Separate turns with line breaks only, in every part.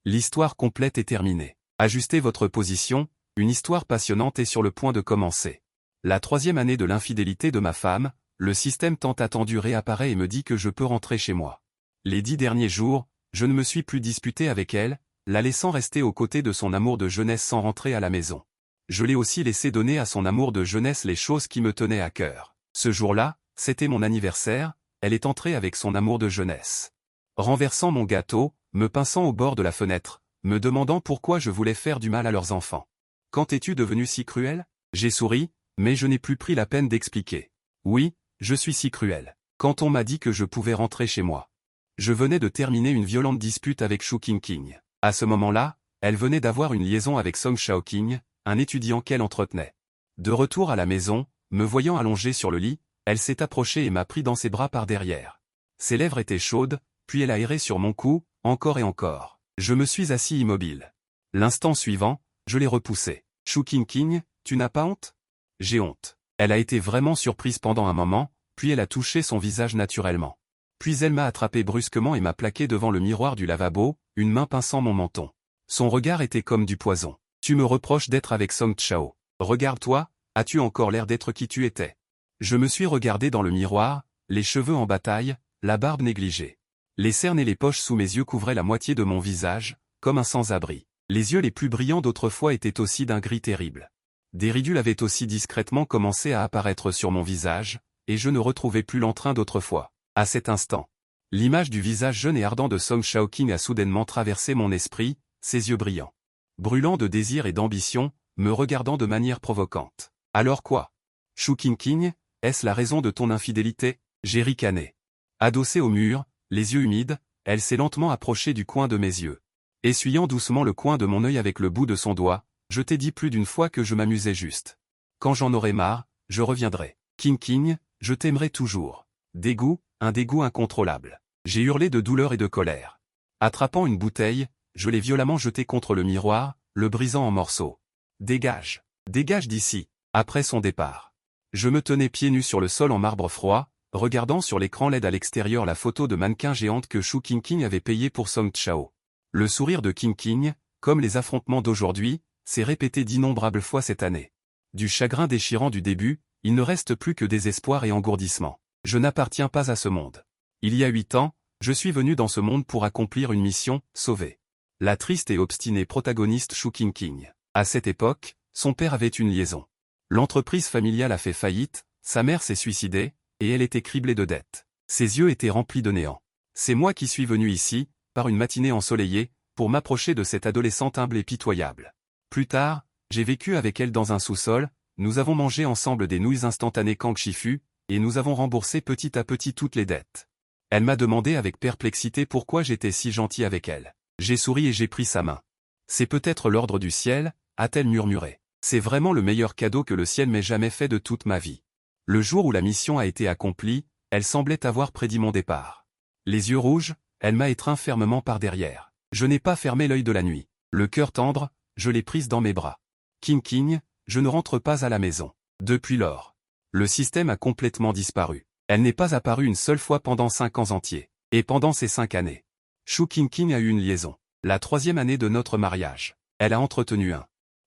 L'histoire complète est terminée. Ajustez votre position, une histoire passionnante est sur le point de commencer. La 3e année de l'infidélité de ma femme, le système tant attendu réapparaît et me dit que je peux rentrer chez moi. Les 10 derniers jours, je ne me suis plus disputé avec elle, la laissant rester aux côtés de son amour de jeunesse sans rentrer à la maison. Je l'ai aussi laissé donner à son amour de jeunesse les choses qui me tenaient à cœur. Ce jour-là, c'était mon anniversaire, elle est entrée avec son amour de jeunesse. Renversant mon gâteau, me pinçant au bord de la fenêtre, me demandant pourquoi je voulais faire du mal à leurs enfants. « Quand es-tu devenu si cruel ?» J'ai souri, mais je n'ai plus pris la peine d'expliquer. Oui, je suis si cruel. Quand on m'a dit que je pouvais rentrer chez moi. Je venais de terminer une violente dispute avec Shu Qingqing. À ce moment-là, elle venait d'avoir une liaison avec Song Shaoqing, un étudiant qu'elle entretenait. De retour à la maison, me voyant allongé sur le lit, elle s'est approchée et m'a pris dans ses bras par derrière. Ses lèvres étaient chaudes, puis elle a erré sur mon cou, encore et encore. Je me suis assis immobile. L'instant suivant, je l'ai repoussée. « Shu Qingqing, tu n'as pas honte ?» J'ai honte. Elle a été vraiment surprise pendant un moment, puis elle a touché son visage naturellement. Puis elle m'a attrapé brusquement et m'a plaqué devant le miroir du lavabo, une main pinçant mon menton. Son regard était comme du poison. « Tu me reproches d'être avec Song Chao. Regarde-toi, as-tu encore l'air d'être qui tu étais ?» Je me suis regardé dans le miroir, les cheveux en bataille, la barbe négligée. Les cernes et les poches sous mes yeux couvraient la moitié de mon visage, comme un sans-abri. Les yeux les plus brillants d'autrefois étaient aussi d'un gris terrible. Des ridules avaient aussi discrètement commencé à apparaître sur mon visage, et je ne retrouvais plus l'entrain d'autrefois. À cet instant, l'image du visage jeune et ardent de Song Shaoqing a soudainement traversé mon esprit, ses yeux brillants, brûlants de désir et d'ambition, me regardant de manière provocante. « Alors quoi ? Shu Qingqing, est-ce la raison de ton infidélité ?» J'ai ricané. Adossée au mur, les yeux humides, elle s'est lentement approchée du coin de mes yeux. Essuyant doucement le coin de mon œil avec le bout de son doigt, je t'ai dit plus d'une fois que je m'amusais juste. Quand j'en aurai marre, je reviendrai. Qingqing, je t'aimerai toujours. Dégoût, un dégoût incontrôlable. J'ai hurlé de douleur et de colère. Attrapant une bouteille, je l'ai violemment jetée contre le miroir, le brisant en morceaux. Dégage. Dégage d'ici. Après son départ. Je me tenais pieds nus sur le sol en marbre froid, regardant sur l'écran LED à l'extérieur la photo de mannequin géante que Shu Qingqing avait payée pour Song Chao. Le sourire de Qingqing, comme les affrontements d'aujourd'hui, s'est répété d'innombrables fois cette année. Du chagrin déchirant du début, il ne reste plus que désespoir et engourdissement. Je n'appartiens pas à ce monde. Il y a 8 ans, je suis venu dans ce monde pour accomplir une mission, sauver la triste et obstinée protagoniste Shu Qingqing. À cette époque, son père avait une liaison. L'entreprise familiale a fait faillite, sa mère s'est suicidée, et elle était criblée de dettes. Ses yeux étaient remplis de néant. C'est moi qui suis venu ici, par une matinée ensoleillée, pour m'approcher de cette adolescente humble et pitoyable. Plus tard, j'ai vécu avec elle dans un sous-sol, nous avons mangé ensemble des nouilles instantanées Kang Shifu, et nous avons remboursé petit à petit toutes les dettes. Elle m'a demandé avec perplexité pourquoi j'étais si gentil avec elle. J'ai souri et j'ai pris sa main. C'est peut-être l'ordre du ciel, a-t-elle murmuré. C'est vraiment le meilleur cadeau que le ciel m'ait jamais fait de toute ma vie. Le jour où la mission a été accomplie, elle semblait avoir prédit mon départ. Les yeux rouges, elle m'a étreint fermement par derrière. Je n'ai pas fermé l'œil de la nuit. Le cœur tendre, je l'ai prise dans mes bras. Qingqing, je ne rentre pas à la maison. Depuis lors, le système a complètement disparu. Elle n'est pas apparue une seule fois pendant 5 ans entiers. Et pendant ces 5 années, Shu Qingqing a eu une liaison. La 3e année de notre mariage. Elle a entretenu un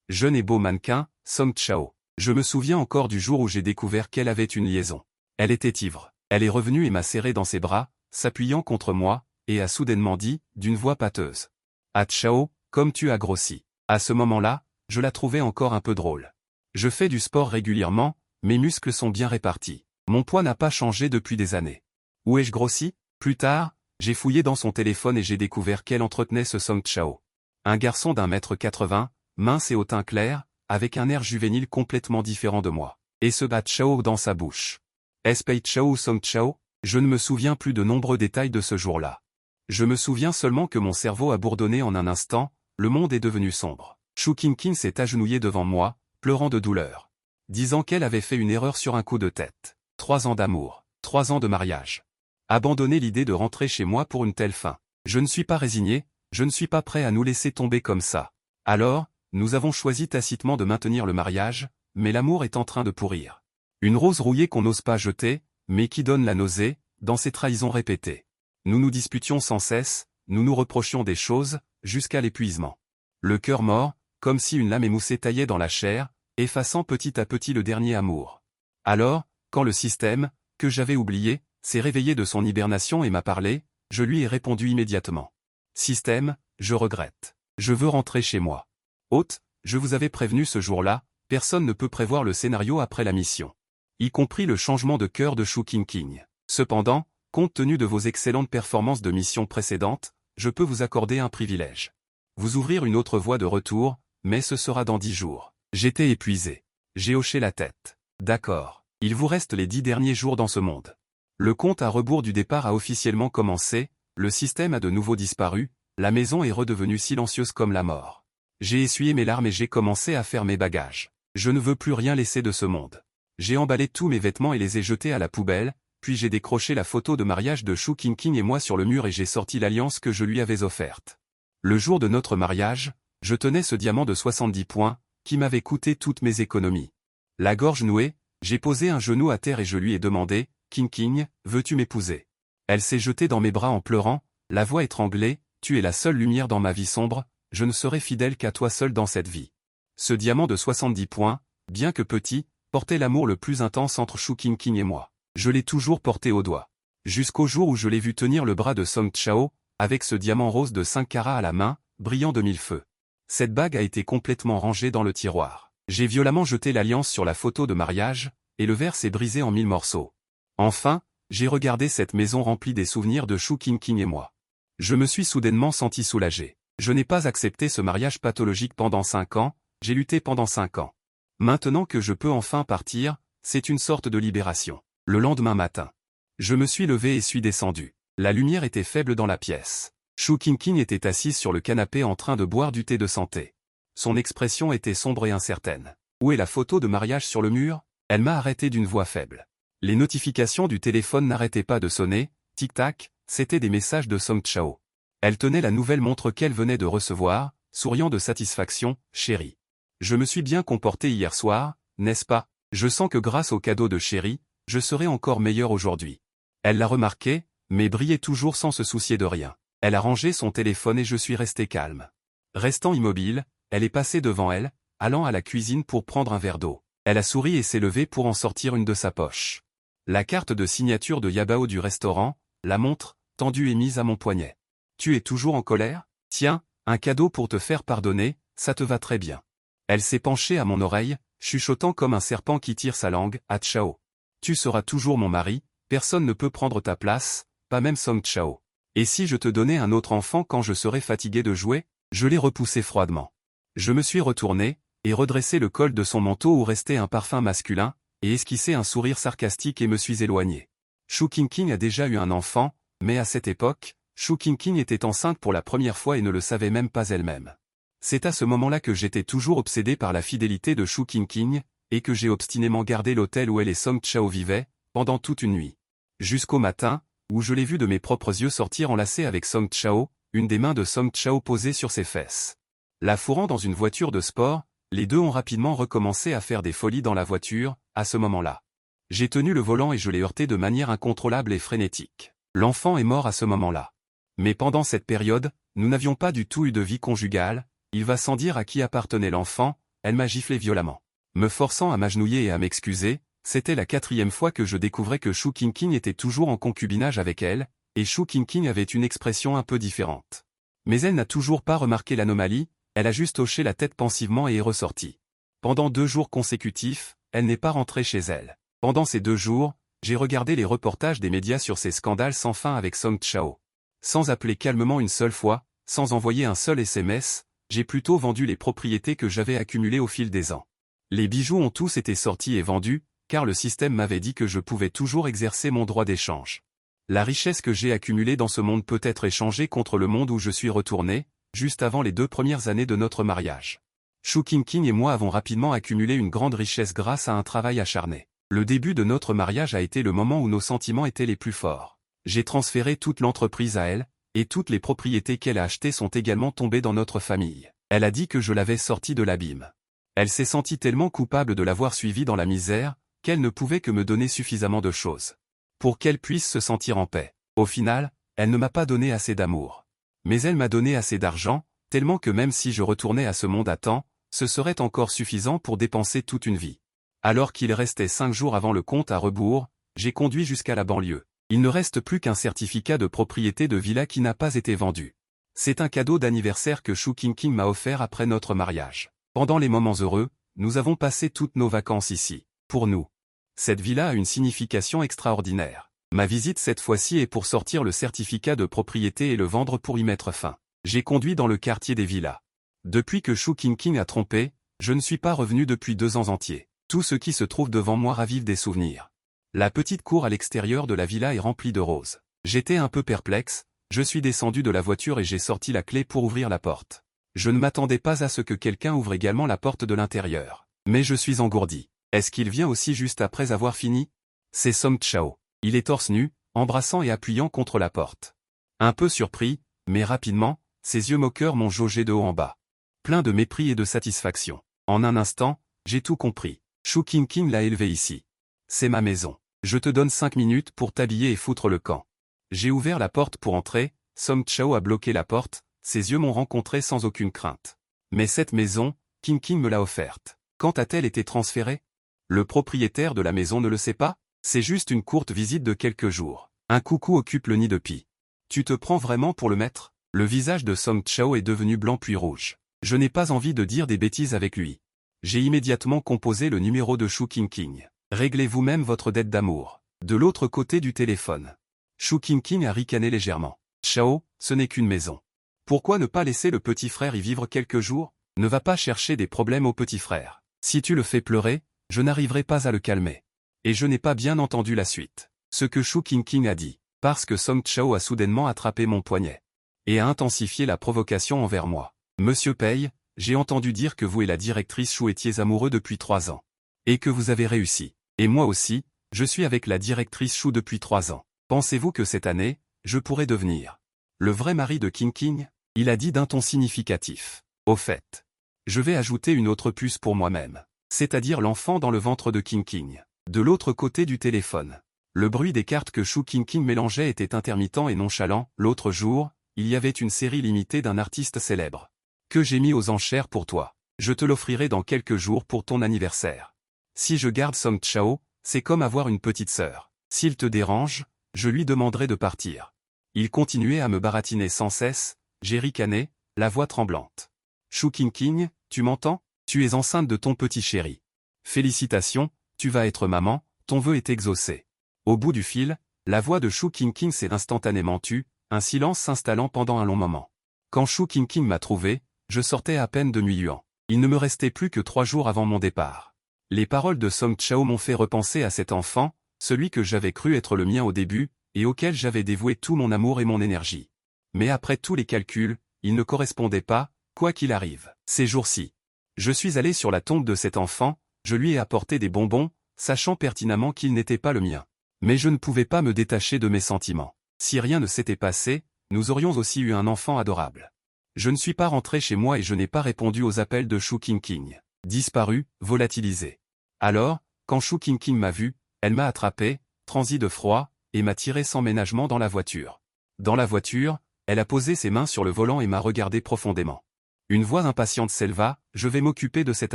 jeune et beau mannequin, Song Chao. Je me souviens encore du jour où j'ai découvert qu'elle avait une liaison. Elle était ivre. Elle est revenue et m'a serré dans ses bras, s'appuyant contre moi, et a soudainement dit, d'une voix pâteuse. « Ah Chao, comme tu as grossi. » À ce moment-là, je la trouvais encore un peu drôle. Je fais du sport régulièrement, mes muscles sont bien répartis. Mon poids n'a pas changé depuis des années. Où ai-je grossi? Plus tard, j'ai fouillé dans son téléphone et j'ai découvert qu'elle entretenait ce Song Chao. Un garçon d'1,80 m, mince et au teint clair, avec un air juvénile complètement différent de moi. Et ce bat Chao dans sa bouche. Est-ce Pei Chao ou Song Chao? Je ne me souviens plus de nombreux détails de ce jour-là. Je me souviens seulement que mon cerveau a bourdonné en un instant, le monde est devenu sombre. Shu Qingqing s'est agenouillée devant moi, pleurant de douleur. Disant qu'elle avait fait une erreur sur un coup de tête. 3 ans d'amour, 3 ans de mariage. Abandonner l'idée de rentrer chez moi pour une telle fin. Je ne suis pas résigné, je ne suis pas prêt à nous laisser tomber comme ça. Alors, nous avons choisi tacitement de maintenir le mariage, mais l'amour est en train de pourrir. Une rose rouillée qu'on n'ose pas jeter, mais qui donne la nausée, dans ses trahisons répétées. Nous nous disputions sans cesse, nous nous reprochions des choses, jusqu'à l'épuisement. Le cœur mort, comme si une lame émoussée taillait dans la chair, effaçant petit à petit le dernier amour. Alors, quand le système, que j'avais oublié, s'est réveillé de son hibernation et m'a parlé, je lui ai répondu immédiatement. Système, je regrette. Je veux rentrer chez moi. Hôte, je vous avais prévenu ce jour-là, personne ne peut prévoir le scénario après la mission. Y compris le changement de cœur de Shu King. Cependant, compte tenu de vos excellentes performances de mission précédentes, je peux vous accorder un privilège. Vous ouvrir une autre voie de retour, mais ce sera dans 10 jours. J'étais épuisé. J'ai hoché la tête. D'accord. Il vous reste les 10 derniers jours dans ce monde. Le compte à rebours du départ a officiellement commencé, le système a de nouveau disparu, la maison est redevenue silencieuse comme la mort. J'ai essuyé mes larmes et j'ai commencé à faire mes bagages. Je ne veux plus rien laisser de ce monde. J'ai emballé tous mes vêtements et les ai jetés à la poubelle, puis j'ai décroché la photo de mariage de Shu King et moi sur le mur et j'ai sorti l'alliance que je lui avais offerte. Le jour de notre mariage, je tenais ce diamant de 70 points, qui m'avait coûté toutes mes économies. La gorge nouée, j'ai posé un genou à terre et je lui ai demandé, King, veux-tu m'épouser? Elle s'est jetée dans mes bras en pleurant, la voix étranglée, tu es la seule lumière dans ma vie sombre, je ne serai fidèle qu'à toi seul dans cette vie. Ce diamant de 70 points, bien que petit, portait l'amour le plus intense entre Shu King et moi. Je l'ai toujours porté au doigt. Jusqu'au jour où je l'ai vu tenir le bras de Song Chao, avec ce diamant rose de 5 carats à la main, brillant de 1000 feux. Cette bague a été complètement rangée dans le tiroir. J'ai violemment jeté l'alliance sur la photo de mariage, et le verre s'est brisé en 1000 morceaux. Enfin, j'ai regardé cette maison remplie des souvenirs de Shu King et moi. Je me suis soudainement senti soulagé. Je n'ai pas accepté ce mariage pathologique pendant 5 ans, j'ai lutté pendant 5 ans. Maintenant que je peux enfin partir, c'est une sorte de libération. Le lendemain matin, je me suis levé et suis descendu. La lumière était faible dans la pièce. Shu King était assise sur le canapé en train de boire du thé de santé. Son expression était sombre et incertaine. Où est la photo de mariage sur le mur? Elle m'a arrêté d'une voix faible. Les notifications du téléphone n'arrêtaient pas de sonner, tic-tac, c'étaient des messages de Song Chao. Elle tenait la nouvelle montre qu'elle venait de recevoir, souriant de satisfaction, chérie. Je me suis bien comporté hier soir, n'est-ce pas? Je sens que grâce au cadeau de chérie, je serai encore meilleur aujourd'hui. Elle l'a remarqué, mais brillait toujours sans se soucier de rien. Elle a rangé son téléphone et je suis resté calme. Restant immobile, elle est passée devant elle, allant à la cuisine pour prendre un verre d'eau. Elle a souri et s'est levée pour en sortir une de sa poche. La carte de signature de Yabao du restaurant, la montre, tendue et mise à mon poignet. Tu es toujours en colère? Tiens, un cadeau pour te faire pardonner, ça te va très bien. Elle s'est penchée à mon oreille, chuchotant comme un serpent qui tire sa langue, à Chao. Tu seras toujours mon mari, personne ne peut prendre ta place, pas même Song Chao. Et si je te donnais un autre enfant quand je serais fatigué de jouer? Je l'ai repoussé froidement. Je me suis retourné, et redressé le col de son manteau où restait un parfum masculin, et esquissé un sourire sarcastique et me suis éloigné. Shu King a déjà eu un enfant, mais à cette époque, Shu King était enceinte pour la première fois et ne le savait même pas elle-même. C'est à ce moment-là que j'étais toujours obsédé par la fidélité de Shu King, et que j'ai obstinément gardé l'hôtel où elle et Song Chao vivaient, pendant toute une nuit. Jusqu'au matin, où je l'ai vu de mes propres yeux sortir enlacé avec Song Chao, une des mains de Song Chao posée sur ses fesses. La fourrant dans une voiture de sport, les deux ont rapidement recommencé à faire des folies dans la voiture, à ce moment-là. J'ai tenu le volant et je l'ai heurté de manière incontrôlable et frénétique. L'enfant est mort à ce moment-là. Mais pendant cette période, nous n'avions pas du tout eu de vie conjugale, il va sans dire à qui appartenait l'enfant, elle m'a giflé violemment. Me forçant à m'agenouiller et à m'excuser, c'était la 4e fois que je découvrais que Shu King était toujours en concubinage avec elle, et Shu King avait une expression un peu différente. Mais elle n'a toujours pas remarqué l'anomalie, elle a juste hoché la tête pensivement et est ressortie. Pendant 2 jours consécutifs, elle n'est pas rentrée chez elle. Pendant ces 2 jours, j'ai regardé les reportages des médias sur ces scandales sans fin avec Song Chao. Sans appeler calmement une seule fois, sans envoyer un seul SMS, j'ai plutôt vendu les propriétés que j'avais accumulées au fil des ans. Les bijoux ont tous été sortis et vendus, car le système m'avait dit que je pouvais toujours exercer mon droit d'échange. La richesse que j'ai accumulée dans ce monde peut être échangée contre le monde où je suis retourné, juste avant les 2 premières années de notre mariage. Shu King et moi avons rapidement accumulé une grande richesse grâce à un travail acharné. Le début de notre mariage a été le moment où nos sentiments étaient les plus forts. J'ai transféré toute l'entreprise à elle, et toutes les propriétés qu'elle a achetées sont également tombées dans notre famille. Elle a dit que je l'avais sortie de l'abîme. Elle s'est sentie tellement coupable de l'avoir suivie dans la misère, qu'elle ne pouvait que me donner suffisamment de choses pour qu'elle puisse se sentir en paix. Au final, elle ne m'a pas donné assez d'amour. Mais elle m'a donné assez d'argent, tellement que même si je retournais à ce monde à temps, ce serait encore suffisant pour dépenser toute une vie. Alors qu'il restait 5 jours avant le compte à rebours, j'ai conduit jusqu'à la banlieue. Il ne reste plus qu'un certificat de propriété de villa qui n'a pas été vendu. C'est un cadeau d'anniversaire que Shu King m'a offert après notre mariage. Pendant les moments heureux, nous avons passé toutes nos vacances ici. Pour nous, cette villa a une signification extraordinaire. Ma visite cette fois-ci est pour sortir le certificat de propriété et le vendre pour y mettre fin. J'ai conduit dans le quartier des villas. Depuis que Shu King a trompé, je ne suis pas revenu depuis 2 ans entiers. Tout ce qui se trouve devant moi ravive des souvenirs. La petite cour à l'extérieur de la villa est remplie de roses. J'étais un peu perplexe, je suis descendu de la voiture et j'ai sorti la clé pour ouvrir la porte. Je ne m'attendais pas à ce que quelqu'un ouvre également la porte de l'intérieur. Mais je suis engourdi. Est-ce qu'il vient aussi juste après avoir fini? C'est Song Chao. Il est torse nu, embrassant et appuyant contre la porte. Un peu surpris, mais rapidement, ses yeux moqueurs m'ont jaugé de haut en bas. Plein de mépris et de satisfaction. En un instant, j'ai tout compris. Shu King l'a élevé ici. C'est ma maison. Je te donne 5 minutes pour t'habiller et foutre le camp. J'ai ouvert la porte pour entrer, Song Chao a bloqué la porte, ses yeux m'ont rencontré sans aucune crainte. Mais cette maison, King me l'a offerte. Quand a-t-elle été transférée? Le propriétaire de la maison ne le sait pas? C'est juste une courte visite de quelques jours. Un coucou occupe le nid de pie. Tu te prends vraiment pour le maître? Le visage de Song Chao est devenu blanc puis rouge. Je n'ai pas envie de dire des bêtises avec lui. J'ai immédiatement composé le numéro de Shu King. Réglez vous-même votre dette d'amour. De l'autre côté du téléphone. Shu King a ricané légèrement. Chao, ce n'est qu'une maison. Pourquoi ne pas laisser le petit frère y vivre quelques jours? Ne va pas chercher des problèmes au petit frère. Si tu le fais pleurer, je n'arriverai pas à le calmer. Et je n'ai pas bien entendu la suite. Ce que Shu King a dit. Parce que Song Chao a soudainement attrapé mon poignet. Et a intensifié la provocation envers moi. Monsieur Pei, j'ai entendu dire que vous et la directrice Shu étiez amoureux depuis 3 ans. Et que vous avez réussi. Et moi aussi, je suis avec la directrice Shu depuis 3 ans. Pensez-vous que cette année, je pourrais devenir le vrai mari de King? Il a dit d'un ton significatif. Au fait, je vais ajouter une autre puce pour moi-même. C'est-à-dire l'enfant dans le ventre de King. De l'autre côté du téléphone. Le bruit des cartes que Shu King mélangeait était intermittent et nonchalant. L'autre jour, il y avait une série limitée d'un artiste célèbre. Que j'ai mis aux enchères pour toi. Je te l'offrirai dans quelques jours pour ton anniversaire. Si je garde Song Chao, c'est comme avoir une petite sœur. S'il te dérange, je lui demanderai de partir. Il continuait à me baratiner sans cesse, j'ai ricané, la voix tremblante. Shu King, tu m'entends? Tu es enceinte de ton petit chéri. Félicitations, tu vas être maman, ton vœu est exaucé. Au bout du fil, la voix de Shu King s'est instantanément tue, un silence s'installant pendant un long moment. Quand Shu King m'a trouvé, je sortais à peine de Nuiyuan. Il ne me restait plus que 3 jours avant mon départ. Les paroles de Song Chao m'ont fait repenser à cet enfant, celui que j'avais cru être le mien au début, et auquel j'avais dévoué tout mon amour et mon énergie. Mais après tous les calculs, il ne correspondait pas, quoi qu'il arrive. Ces jours-ci, je suis allé sur la tombe de cet enfant, je lui ai apporté des bonbons, sachant pertinemment qu'il n'était pas le mien. Mais je ne pouvais pas me détacher de mes sentiments. Si rien ne s'était passé, nous aurions aussi eu un enfant adorable. Je ne suis pas rentré chez moi et je n'ai pas répondu aux appels de Shu King. Disparu, volatilisé. Alors, quand Shu King m'a vu, elle m'a attrapé, transi de froid, et m'a tiré sans ménagement dans la voiture. Dans la voiture, elle a posé ses mains sur le volant et m'a regardé profondément. Une voix impatiente s'éleva, je vais m'occuper de cette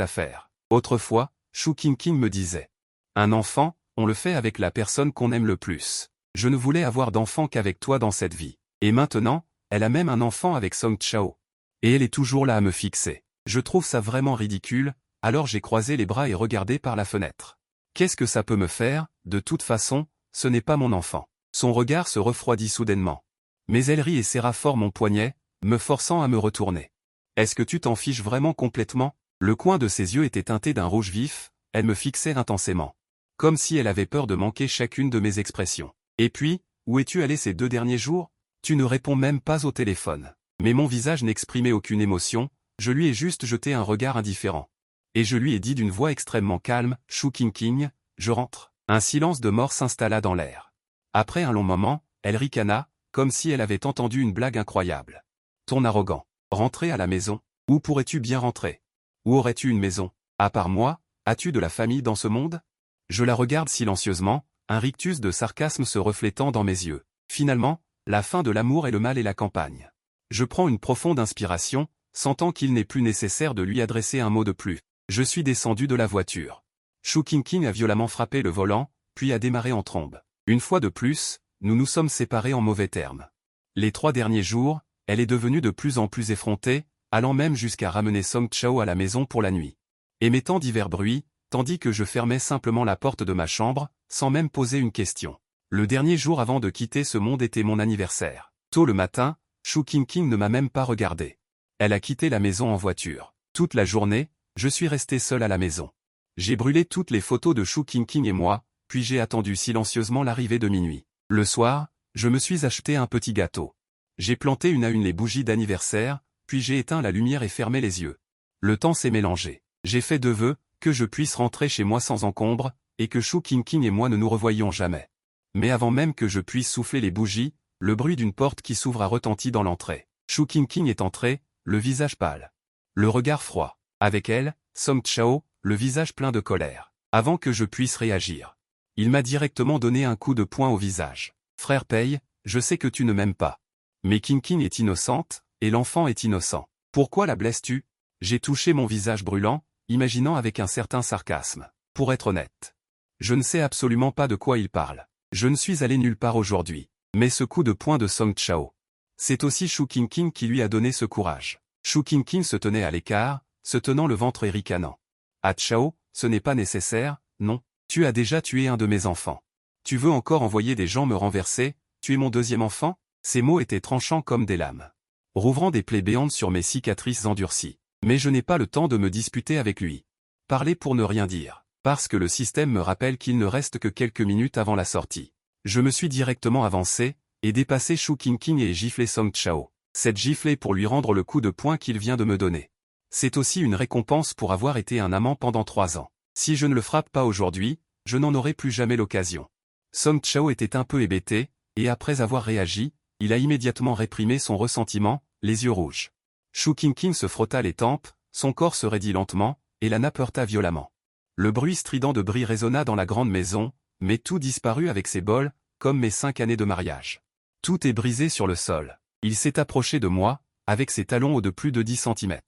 affaire. Autrefois, Shu King me disait. Un enfant, on le fait avec la personne qu'on aime le plus. Je ne voulais avoir d'enfant qu'avec toi dans cette vie. Et maintenant, elle a même un enfant avec Song Chao. Et elle est toujours là à me fixer. Je trouve ça vraiment ridicule, alors j'ai croisé les bras et regardé par la fenêtre. Qu'est-ce que ça peut me faire? De toute façon, ce n'est pas mon enfant. Son regard se refroidit soudainement. Mais elle rit et serra fort mon poignet, me forçant à me retourner. Est-ce que tu t'en fiches vraiment complètement? Le coin de ses yeux était teinté d'un rouge vif, elle me fixait intensément. Comme si elle avait peur de manquer chacune de mes expressions. Et puis, où es-tu allé ces 2 derniers jours? Tu ne réponds même pas au téléphone. Mais mon visage n'exprimait aucune émotion, je lui ai juste jeté un regard indifférent. Et je lui ai dit d'une voix extrêmement calme, Shu King, je rentre. Un silence de mort s'installa dans l'air. Après un long moment, elle ricana, comme si elle avait entendu une blague incroyable. Ton arrogant. Rentrer à la maison? Où pourrais-tu bien rentrer? Où aurais-tu une maison? À part moi, as-tu de la famille dans ce monde? Je la regarde silencieusement, un rictus de sarcasme se reflétant dans mes yeux. Finalement, la fin de l'amour est le mal et la campagne. Je prends une profonde inspiration, sentant qu'il n'est plus nécessaire de lui adresser un mot de plus. Je suis descendu de la voiture. Shu Qingqing a violemment frappé le volant, puis a démarré en trombe. Une fois de plus, nous nous sommes séparés en mauvais termes. Les 3 derniers jours, elle est devenue de plus en plus effrontée, allant même jusqu'à ramener Song Chao à la maison pour la nuit. Émettant divers bruits, tandis que je fermais simplement la porte de ma chambre, sans même poser une question. Le dernier jour avant de quitter ce monde était mon anniversaire. Tôt le matin, Shu Qingqing ne m'a même pas regardé. Elle a quitté la maison en voiture. Toute la journée, je suis resté seul à la maison. J'ai brûlé toutes les photos de Shu Qingqing et moi, puis j'ai attendu silencieusement l'arrivée de minuit. Le soir, je me suis acheté un petit gâteau. J'ai planté une à une les bougies d'anniversaire, puis j'ai éteint la lumière et fermé les yeux. Le temps s'est mélangé. J'ai fait 2 vœux, que je puisse rentrer chez moi sans encombre, et que Shu Qingqing et moi ne nous revoyions jamais. Mais avant même que je puisse souffler les bougies, le bruit d'une porte qui s'ouvre a retenti dans l'entrée. Shu Qingqing est entrée, le visage pâle. Le regard froid. Avec elle, Song Chao, le visage plein de colère. Avant que je puisse réagir. Il m'a directement donné un coup de poing au visage. Frère Pei, je sais que tu ne m'aimes pas. Mais Qingqing est innocente, et l'enfant est innocent. Pourquoi la blesses-tu? J'ai touché mon visage brûlant, imaginant avec un certain sarcasme. Pour être honnête. Je ne sais absolument pas de quoi il parle. Je ne suis allé nulle part aujourd'hui. Mais ce coup de poing de Song Chao. C'est aussi Shu Qingqing qui lui a donné ce courage. Shu Qingqing se tenait à l'écart, se tenant le ventre et ricanant. Ah Chao, ce n'est pas nécessaire, non. Tu as déjà tué un de mes enfants. Tu veux encore envoyer des gens me renverser, tu es mon 2e enfant? Ces mots étaient tranchants comme des lames. Rouvrant des plaies béantes sur mes cicatrices endurcies. Mais je n'ai pas le temps de me disputer avec lui. Parler pour ne rien dire. Parce que le système me rappelle qu'il ne reste que quelques minutes avant la sortie. Je me suis directement avancé, et dépassé Shu Qingqing et giflé Song Chao. Cette giflée pour lui rendre le coup de poing qu'il vient de me donner. C'est aussi une récompense pour avoir été un amant pendant 3 ans. Si je ne le frappe pas aujourd'hui, je n'en aurai plus jamais l'occasion. Song Chao était un peu hébété, et après avoir réagi, il a immédiatement réprimé son ressentiment, les yeux rouges. Shu Qingqing se frotta les tempes, son corps se raidit lentement, et la nappe heurta violemment. Le bruit strident de bris résonna dans la grande maison, mais tout disparut avec ses bols, comme mes 5 années de mariage. Tout est brisé sur le sol. Il s'est approché de moi, avec ses talons hauts de plus de 10 cm.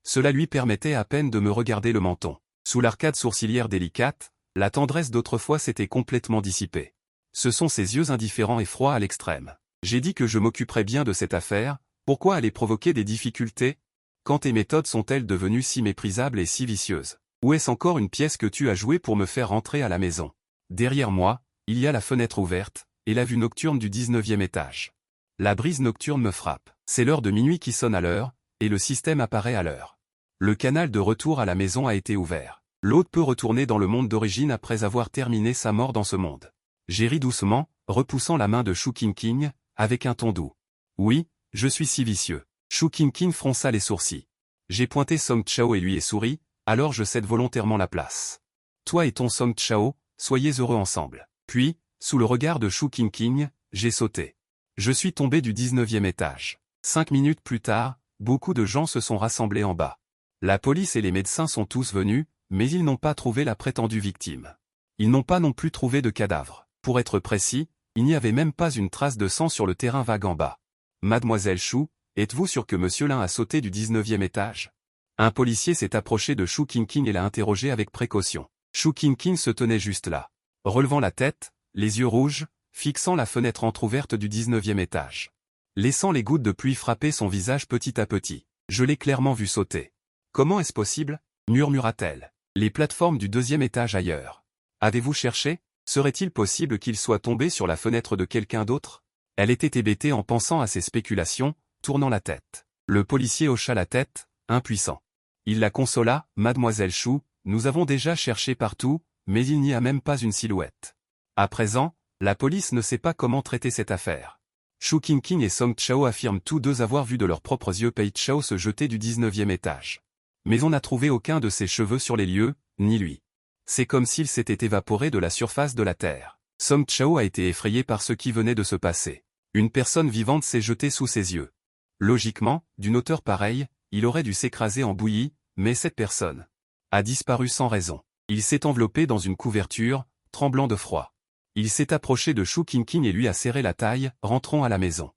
Cela lui permettait à peine de me regarder le menton. Sous l'arcade sourcilière délicate, la tendresse d'autrefois s'était complètement dissipée. Ce sont ses yeux indifférents et froids à l'extrême. J'ai dit que je m'occuperais bien de cette affaire, pourquoi aller provoquer des difficultés? Quand tes méthodes sont-elles devenues si méprisables et si vicieuses? Où est-ce encore une pièce que tu as jouée pour me faire rentrer à la maison? Derrière moi, il y a la fenêtre ouverte, et la vue nocturne du 19e étage. La brise nocturne me frappe. C'est l'heure de minuit qui sonne à l'heure, et le système apparaît à l'heure. Le canal de retour à la maison a été ouvert. L'hôte peut retourner dans le monde d'origine après avoir terminé sa mort dans ce monde. J'ai ri doucement, repoussant la main de Shu Qingqing, avec un ton doux. Oui, je suis si vicieux. Shu Qingqing fronça les sourcils. J'ai pointé Song Chao et lui ai souri, alors je cède volontairement la place. Toi et ton Song Chao, soyez heureux ensemble. Puis, sous le regard de Shu Qingqing, j'ai sauté. Je suis tombé du 19e étage. 5 minutes plus tard, beaucoup de gens se sont rassemblés en bas. La police et les médecins sont tous venus, mais ils n'ont pas trouvé la prétendue victime. Ils n'ont pas non plus trouvé de cadavre. Pour être précis, il n'y avait même pas une trace de sang sur le terrain vague en bas. Mademoiselle Shu, êtes-vous sûre que Monsieur Lin a sauté du 19e étage? Un policier s'est approché de Shu Qingqing et l'a interrogé avec précaution. Shu Qingqing se tenait juste là, relevant la tête, les yeux rouges, fixant la fenêtre entr'ouverte du 19e étage. Laissant les gouttes de pluie frapper son visage petit à petit. Je l'ai clairement vu sauter. Comment est-ce possible? Murmura-t-elle. Les plateformes du 2e étage ailleurs. Avez-vous cherché? Serait-il possible qu'il soit tombé sur la fenêtre de quelqu'un d'autre? Elle était hébétée en pensant à ces spéculations, tournant la tête. Le policier hocha la tête, impuissant. Il la consola, Mademoiselle Shu, nous avons déjà cherché partout, mais il n'y a même pas une silhouette. À présent, la police ne sait pas comment traiter cette affaire. Shu Qingqing et Song Chao affirment tous deux avoir vu de leurs propres yeux Pei Chao se jeter du 19e étage. Mais on n'a trouvé aucun de ses cheveux sur les lieux, ni lui. C'est comme s'il s'était évaporé de la surface de la terre. Song Chao a été effrayé par ce qui venait de se passer. Une personne vivante s'est jetée sous ses yeux. Logiquement, d'une hauteur pareille, il aurait dû s'écraser en bouillie, mais cette personne a disparu sans raison. Il s'est enveloppé dans une couverture, tremblant de froid. Il s'est approché de Shu Qingqing et lui a serré la taille, rentrons à la maison.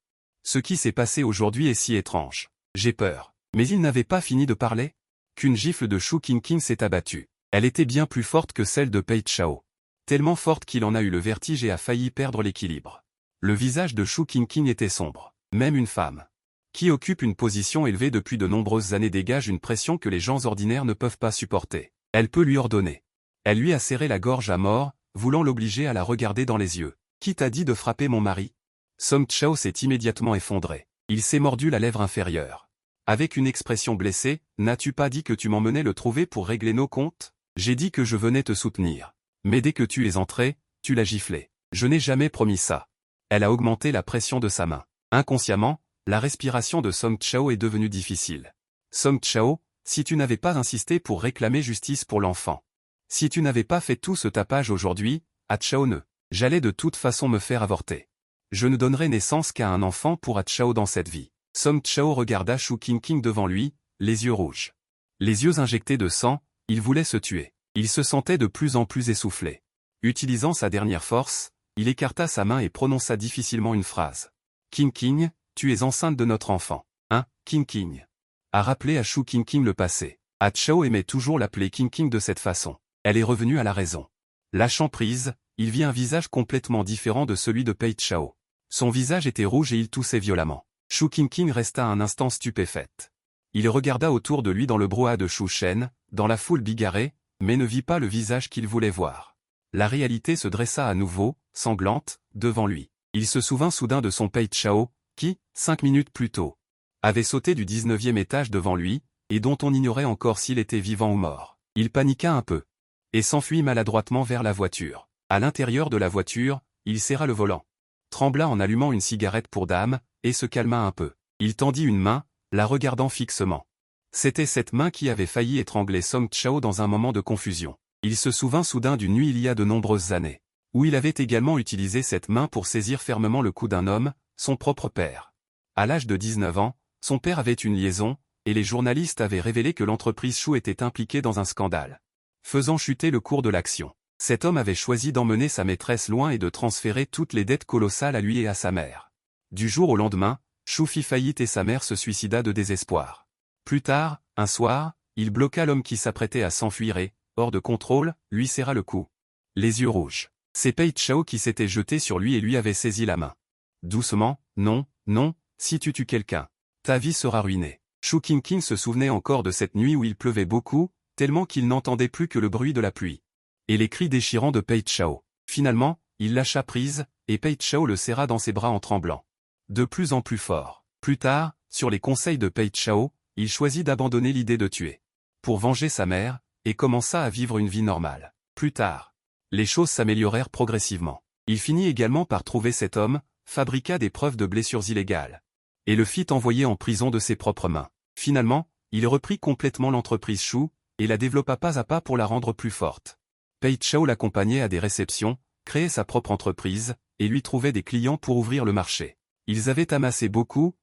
Ce qui s'est passé aujourd'hui est si étrange. J'ai peur. Mais il n'avait pas fini de parler. Qu'une gifle de Shu Qingqing s'est abattue. Elle était bien plus forte que celle de Pei Chao. Tellement forte qu'il en a eu le vertige et a failli perdre l'équilibre. Le visage de Shu Qingqing était sombre. Même une femme qui occupe une position élevée depuis de nombreuses années dégage une pression que les gens ordinaires ne peuvent pas supporter. Elle peut lui ordonner. Elle lui a serré la gorge à mort, voulant l'obliger à la regarder dans les yeux. « Qui t'a dit de frapper mon mari ?» Song Chao s'est immédiatement effondré. Il s'est mordu la lèvre inférieure. Avec une expression blessée, « N'as-tu pas dit que tu m'emmenais le trouver pour régler nos comptes ? J'ai dit que je venais te soutenir. Mais dès que tu es entré, tu l'as giflé. Je n'ai jamais promis ça. » Elle a augmenté la pression de sa main. Inconsciemment, la respiration de Song Chao est devenue difficile. « Song Chao, si tu n'avais pas insisté pour réclamer justice pour l'enfant. Si tu n'avais pas fait tout ce tapage aujourd'hui, à Chao ne. J'allais de toute façon me faire avorter. Je ne donnerai naissance qu'à un enfant pour Chao dans cette vie. » Song Chao regarda Shu Qingqing devant lui, les yeux rouges. Les yeux injectés de sang, il voulait se tuer. Il se sentait de plus en plus essoufflé. Utilisant sa dernière force, il écarta sa main et prononça difficilement une phrase. « Qingqing, tu es enceinte de notre enfant. Hein, Qingqing ?» A rappelé à Shu Qingqing le passé. Chao aimait toujours l'appeler Qingqing de cette façon. Elle est revenue à la raison. Lâchant prise, il vit un visage complètement différent de celui de Pei Chao. Son visage était rouge et il toussait violemment. Shu Qingqing resta un instant stupéfaite. Il regarda autour de lui dans le brouhaha de Shu Shen, dans la foule bigarrée, mais ne vit pas le visage qu'il voulait voir. La réalité se dressa à nouveau, sanglante, devant lui. Il se souvint soudain de son Pei Chao, qui, 5 minutes plus tôt, avait sauté du 19e étage devant lui, et dont on ignorait encore s'il était vivant ou mort. Il paniqua un peu, et s'enfuit maladroitement vers la voiture. À l'intérieur de la voiture, il serra le volant, trembla en allumant une cigarette pour dame, et se calma un peu. Il tendit une main, la regardant fixement. C'était cette main qui avait failli étrangler Song Chao dans un moment de confusion. Il se souvint soudain d'une nuit il y a de nombreuses années, où il avait également utilisé cette main pour saisir fermement le cou d'un homme, son propre père. À l'âge de 19 ans, son père avait une liaison, et les journalistes avaient révélé que l'entreprise Shu était impliquée dans un scandale, faisant chuter le cours de l'action. Cet homme avait choisi d'emmener sa maîtresse loin et de transférer toutes les dettes colossales à lui et à sa mère. Du jour au lendemain, Shu fit faillite et sa mère se suicida de désespoir. Plus tard, un soir, il bloqua l'homme qui s'apprêtait à s'enfuir et, hors de contrôle, lui serra le cou. Les yeux rouges. C'est Pei Chao qui s'était jeté sur lui et lui avait saisi la main. Doucement, non, non, si tu tues quelqu'un, ta vie sera ruinée. Shu Qingqing se souvenait encore de cette nuit où il pleuvait beaucoup, tellement qu'il n'entendait plus que le bruit de la pluie. Et les cris déchirants de Pei Chao. Finalement, il lâcha prise, et Pei Chao le serra dans ses bras en tremblant. De plus en plus fort. Plus tard, sur les conseils de Pei Chao, il choisit d'abandonner l'idée de tuer, pour venger sa mère, et commença à vivre une vie normale. Plus tard, les choses s'améliorèrent progressivement. Il finit également par trouver cet homme, fabriqua des preuves de blessures illégales, et le fit envoyer en prison de ses propres mains. Finalement, il reprit complètement l'entreprise Shu, et la développa pas à pas pour la rendre plus forte. Pei Chao l'accompagnait à des réceptions, créait sa propre entreprise, et lui trouvait des clients pour ouvrir le marché. Ils avaient amassé beaucoup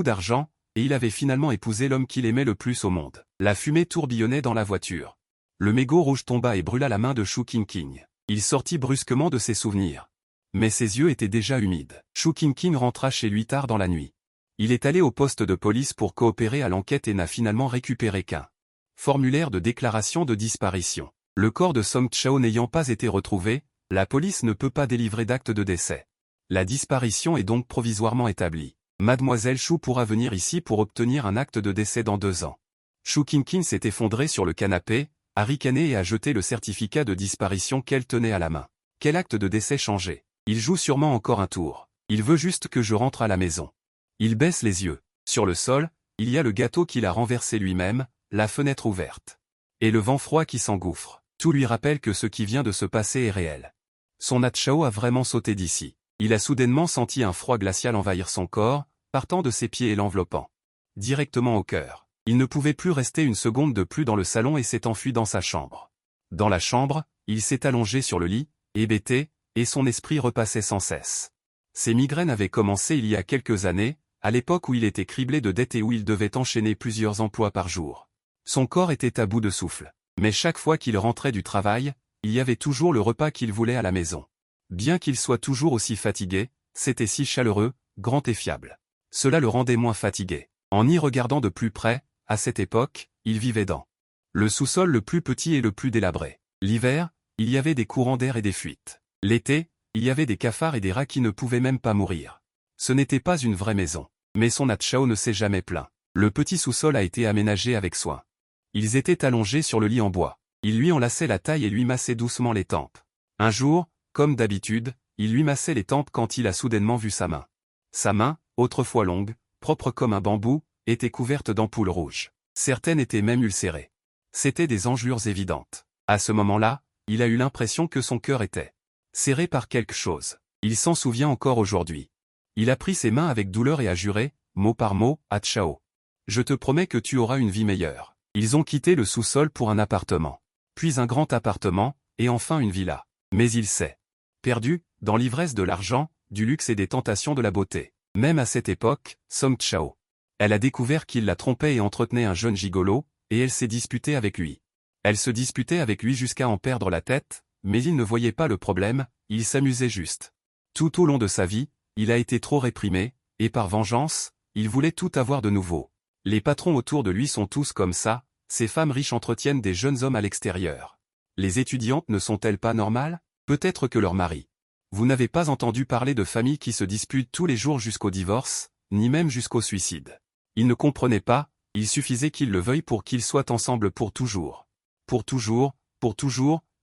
d'argent, et il avait finalement épousé l'homme qu'il aimait le plus au monde. La fumée tourbillonnait dans la voiture. Le mégot rouge tomba et brûla la main de Shu Qingqing. Il sortit brusquement de ses souvenirs. Mais ses yeux étaient déjà humides. Shu Qingqing rentra chez lui tard dans la nuit. Il est allé au poste de police pour coopérer à l'enquête et n'a finalement récupéré qu'un formulaire de déclaration de disparition. Le corps de Song Chao n'ayant pas été retrouvé, la police ne peut pas délivrer d'acte de décès. La disparition est donc provisoirement établie. Mademoiselle Shu pourra venir ici pour obtenir un acte de décès dans 2 ans. Shu Qingqing s'est effondré sur le canapé, a ricané et a jeté le certificat de disparition qu'elle tenait à la main. Quel acte de décès changé? Il joue sûrement encore un tour. Il veut juste que je rentre à la maison. Il baisse les yeux. Sur le sol, il y a le gâteau qu'il a renversé lui-même, la fenêtre ouverte. Et le vent froid qui s'engouffre. Tout lui rappelle que ce qui vient de se passer est réel. Son Chao a vraiment sauté d'ici. Il a soudainement senti un froid glacial envahir son corps, partant de ses pieds et l'enveloppant directement au cœur. Il ne pouvait plus rester une seconde de plus dans le salon et s'est enfui dans sa chambre. Dans la chambre, il s'est allongé sur le lit, hébété, et son esprit repassait sans cesse. Ses migraines avaient commencé il y a quelques années, à l'époque où il était criblé de dettes et où il devait enchaîner plusieurs emplois par jour. Son corps était à bout de souffle. Mais chaque fois qu'il rentrait du travail, il y avait toujours le repas qu'il voulait à la maison. Bien qu'il soit toujours aussi fatigué, c'était si chaleureux, grand et fiable. Cela le rendait moins fatigué. En y regardant de plus près, à cette époque, il vivait dans le sous-sol le plus petit et le plus délabré. L'hiver, il y avait des courants d'air et des fuites. L'été, il y avait des cafards et des rats qui ne pouvaient même pas mourir. Ce n'était pas une vraie maison. Mais son Chao ne s'est jamais plaint. Le petit sous-sol a été aménagé avec soin. Ils étaient allongés sur le lit en bois. Il lui enlaçait la taille et lui massait doucement les tempes. Un jour, comme d'habitude, il lui massait les tempes quand il a soudainement vu sa main. Sa main, autrefois longue, propre comme un bambou, était couverte d'ampoules rouges. Certaines étaient même ulcérées. C'étaient des engelures évidentes. À ce moment-là, il a eu l'impression que son cœur était serré par quelque chose. Il s'en souvient encore aujourd'hui. Il a pris ses mains avec douleur et a juré, mot par mot, à Chao. Je te promets que tu auras une vie meilleure. Ils ont quitté le sous-sol pour un appartement. Puis un grand appartement, et enfin une villa. Mais il s'est perdu, dans l'ivresse de l'argent, du luxe et des tentations de la beauté. Même à cette époque, Song Chao. Elle a découvert qu'il la trompait et entretenait un jeune gigolo, et elle s'est disputée avec lui. Elle se disputait avec lui jusqu'à en perdre la tête, mais il ne voyait pas le problème, il s'amusait juste. Tout au long de sa vie, il a été trop réprimé, et par vengeance, il voulait tout avoir de nouveau. Les patrons autour de lui sont tous comme ça, ces femmes riches entretiennent des jeunes hommes à l'extérieur. Les étudiantes ne sont-elles pas normales? Peut-être que leur mari. Vous n'avez pas entendu parler de familles qui se disputent tous les jours jusqu'au divorce, ni même jusqu'au suicide. Il ne comprenait pas, il suffisait qu'ils le veuillent pour qu'ils soient ensemble pour toujours. Pour toujours,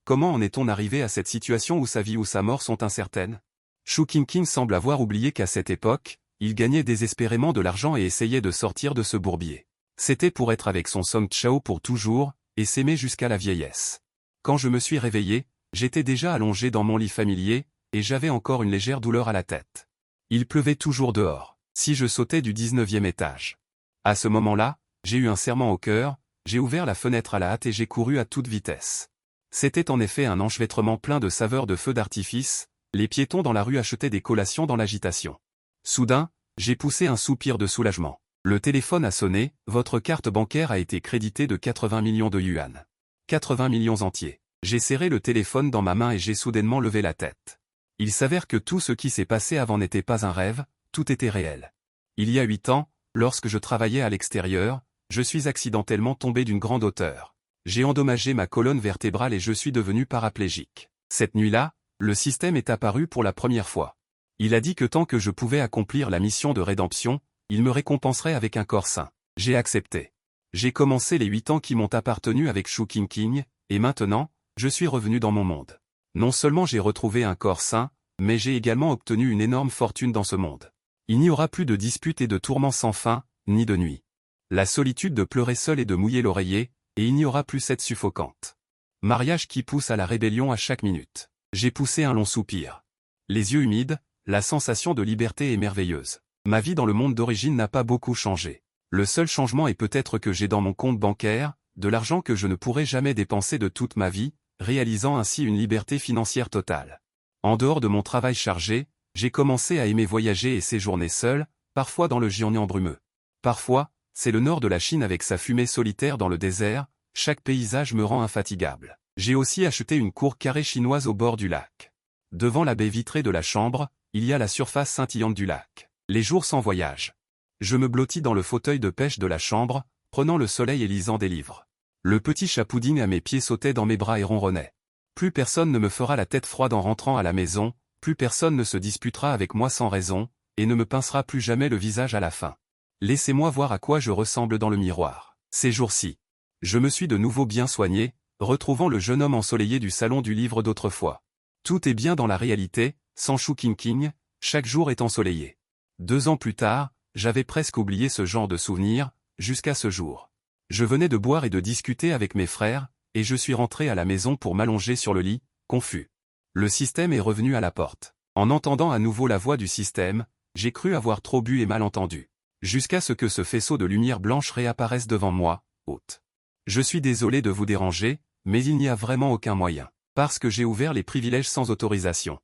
comment en est-on arrivé à cette situation où sa vie ou sa mort sont incertaines? Shu Qingqing semble avoir oublié qu'à cette époque, il gagnait désespérément de l'argent et essayait de sortir de ce bourbier. C'était pour être avec son Song Chao pour toujours, et s'aimer jusqu'à la vieillesse. Quand je me suis réveillé, j'étais déjà allongé dans mon lit familier, et j'avais encore une légère douleur à la tête. Il pleuvait toujours dehors. Si je sautais du 19e étage. À ce moment-là, j'ai eu un serrement au cœur, j'ai ouvert la fenêtre à la hâte et j'ai couru à toute vitesse. C'était en effet un enchevêtrement plein de saveurs de feux d'artifice, les piétons dans la rue achetaient des collations dans l'agitation. Soudain, j'ai poussé un soupir de soulagement. Le téléphone a sonné, votre carte bancaire a été créditée de 80 millions de yuan. 80 millions entiers. J'ai serré le téléphone dans ma main et j'ai soudainement levé la tête. Il s'avère que tout ce qui s'est passé avant n'était pas un rêve, tout était réel. Il y a 8 ans, lorsque je travaillais à l'extérieur, je suis accidentellement tombé d'une grande hauteur. J'ai endommagé ma colonne vertébrale et je suis devenu paraplégique. Cette nuit-là, le système est apparu pour la première fois. Il a dit que tant que je pouvais accomplir la mission de rédemption, il me récompenserait avec un corps sain. J'ai accepté. J'ai commencé les 8 ans qui m'ont appartenu avec Shu Qingqing, et maintenant, je suis revenu dans mon monde. Non seulement j'ai retrouvé un corps sain, mais j'ai également obtenu une énorme fortune dans ce monde. Il n'y aura plus de disputes et de tourments sans fin, ni de nuit. La solitude de pleurer seul et de mouiller l'oreiller, et il n'y aura plus cette suffocante mariage qui pousse à la rébellion à chaque minute. J'ai poussé un long soupir. Les yeux humides, la sensation de liberté est merveilleuse. Ma vie dans le monde d'origine n'a pas beaucoup changé. Le seul changement est peut-être que j'ai dans mon compte bancaire, de l'argent que je ne pourrai jamais dépenser de toute ma vie, réalisant ainsi une liberté financière totale. En dehors de mon travail chargé, j'ai commencé à aimer voyager et séjourner seul, parfois dans le Jiangnan brumeux. Parfois, c'est le nord de la Chine avec sa fumée solitaire dans le désert, chaque paysage me rend infatigable. J'ai aussi acheté une cour carrée chinoise au bord du lac. Devant la baie vitrée de la chambre, il y a la surface scintillante du lac. Les jours sans voyage. Je me blottis dans le fauteuil de pêche de la chambre, prenant le soleil et lisant des livres. Le petit chat Pouding à mes pieds sautait dans mes bras et ronronnait. Plus personne ne me fera la tête froide en rentrant à la maison, plus personne ne se disputera avec moi sans raison, et ne me pincera plus jamais le visage à la fin. Laissez-moi voir à quoi je ressemble dans le miroir. Ces jours-ci, je me suis de nouveau bien soigné, retrouvant le jeune homme ensoleillé du salon du livre d'autrefois. Tout est bien dans la réalité, sans Shu Qingqing, chaque jour est ensoleillé. 2 ans plus tard, j'avais presque oublié ce genre de souvenir, jusqu'à ce jour. Je venais de boire et de discuter avec mes frères, et je suis rentré à la maison pour m'allonger sur le lit, confus. Le système est revenu à la porte. En entendant à nouveau la voix du système, j'ai cru avoir trop bu et mal entendu. Jusqu'à ce que ce faisceau de lumière blanche réapparaisse devant moi, hôte. Je suis désolé de vous déranger, mais il n'y a vraiment aucun moyen. Parce que j'ai ouvert les privilèges sans autorisation.